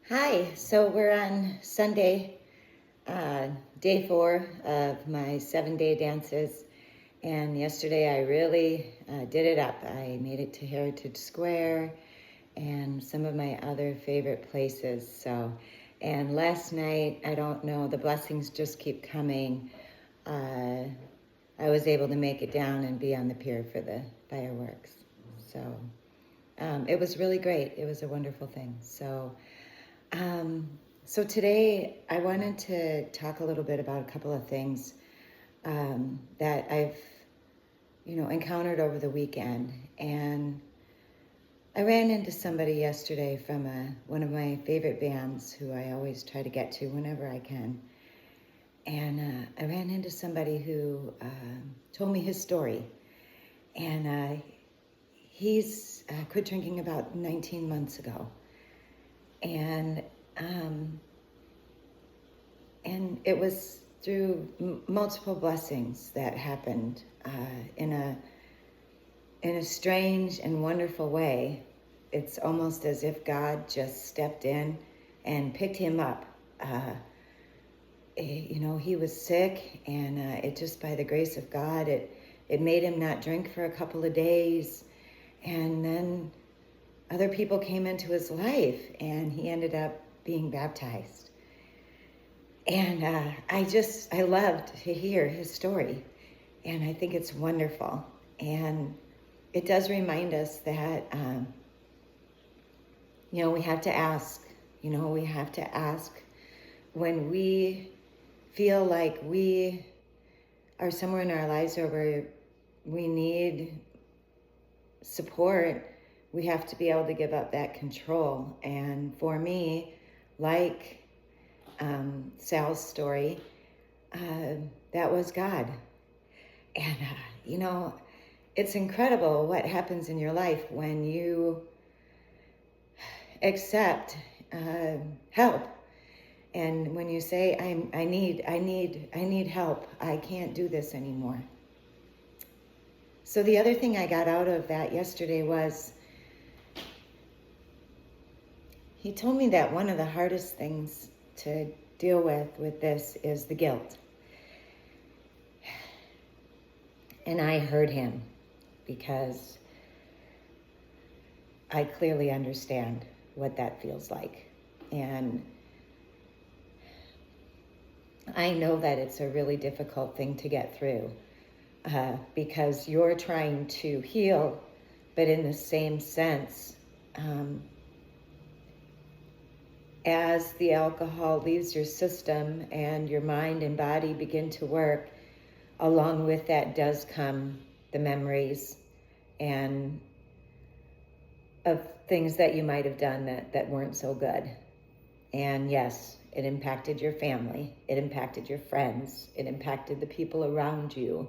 Hi, so we're on Sunday, day 4 of my 7-day dances. And yesterday I really did it up. I made it to Heritage Square and some of my other favorite places. And last night, I don't know, the blessings just keep coming. I was able to make it down and be on the pier for the fireworks. So it was really great. It was a wonderful thing. Um, so today I wanted to talk a little bit about a couple of things that I've, encountered over the weekend. And I ran into somebody yesterday from one of my favorite bands who I always try to get to whenever I can. And I ran into somebody who told me his story. And he's quit drinking about 19 months ago. And um, and it was through multiple blessings that happened in a strange and wonderful way. It's almost as if God just stepped in and picked him up. He was sick, and it just by the grace of God, it made him not drink for a couple of days, and then other people came into his life, and he ended up being baptized. And I loved to hear his story. And I think it's wonderful. And it does remind us that, we have to ask. We have to ask when we feel like we are somewhere in our lives where we need support. We have to be able to give up that control. And for me, like Sal's story, that was God. And, it's incredible what happens in your life when you accept help. And when you say, I need help. I can't do this anymore. So the other thing I got out of that yesterday was he told me that one of the hardest things to deal with this is the guilt. And I heard him because I clearly understand what that feels like. And I know that it's a really difficult thing to get through because you're trying to heal, but in the same sense, as the alcohol leaves your system and your mind and body begin to work, along with that does come the memories and of things that you might have done that weren't so good. And yes, it impacted your family. It impacted your friends. It impacted the people around you.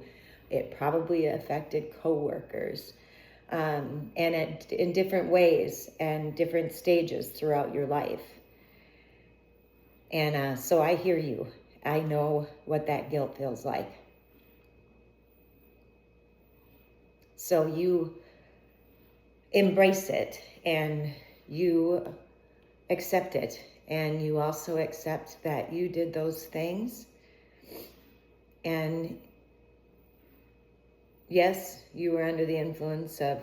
It probably affected coworkers. And in different ways and different stages throughout your life. And so I hear you. I know what that guilt feels like. So you embrace it and you accept it. And you also accept that you did those things. And yes, you were under the influence of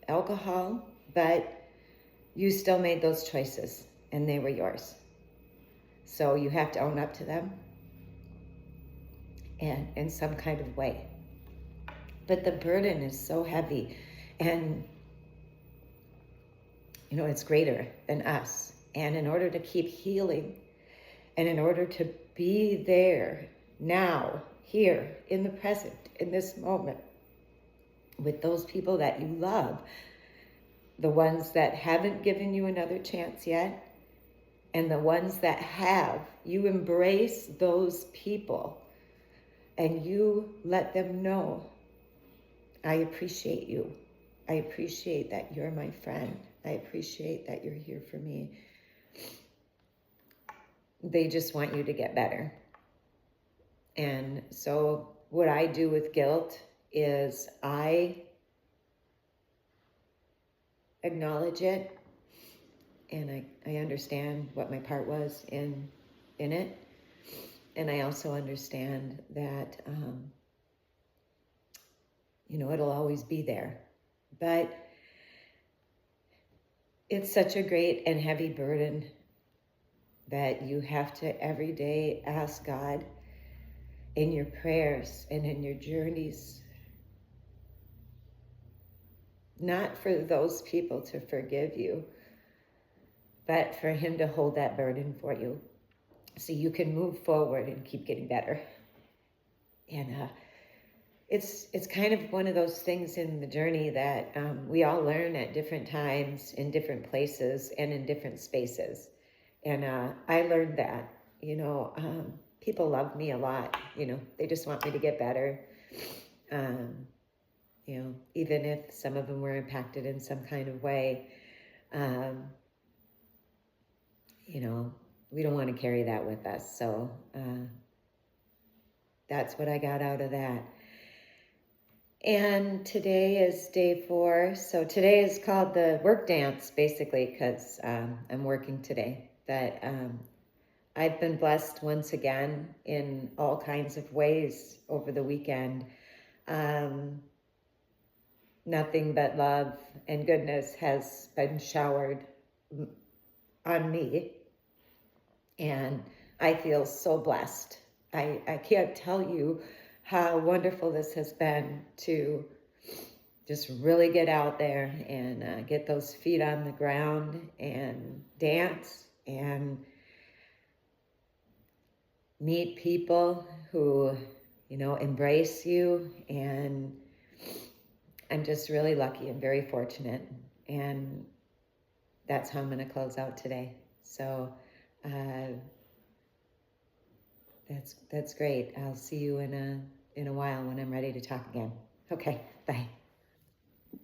alcohol, but you still made those choices and they were yours. So you have to own up to them and in some kind of way. But the burden is so heavy, and it's greater than us. And in order to keep healing, and in order to be there now, here, in the present, in this moment, with those people that you love, the ones that haven't given you another chance yet, and the ones that have, you embrace those people and you let them know, I appreciate you. I appreciate that you're my friend. I appreciate that you're here for me. They just want you to get better. And so what I do with guilt is I acknowledge it. and I understand what my part was in it. And I also understand that, it'll always be there. But it's such a great and heavy burden that you have to every day ask God in your prayers and in your journeys, not for those people to forgive you, but for Him to hold that burden for you so you can move forward and keep getting better. And it's kind of one of those things in the journey that we all learn at different times, in different places, and in different spaces. And I learned that, people love me a lot. They just want me to get better. Even if some of them were impacted in some kind of way, we don't want to carry that with us. So that's what I got out of that. And today is day 4. So today is called the work dance, basically, because I'm working today. But I've been blessed once again in all kinds of ways over the weekend. Nothing but love and goodness has been showered on me. And I feel so blessed. I can't tell you how wonderful this has been to just really get out there and get those feet on the ground and dance and meet people who, embrace you. And I'm just really lucky and very fortunate. And that's how I'm going to close out today. So that's great. I'll see you in a while when I'm ready to talk again. Okay, bye.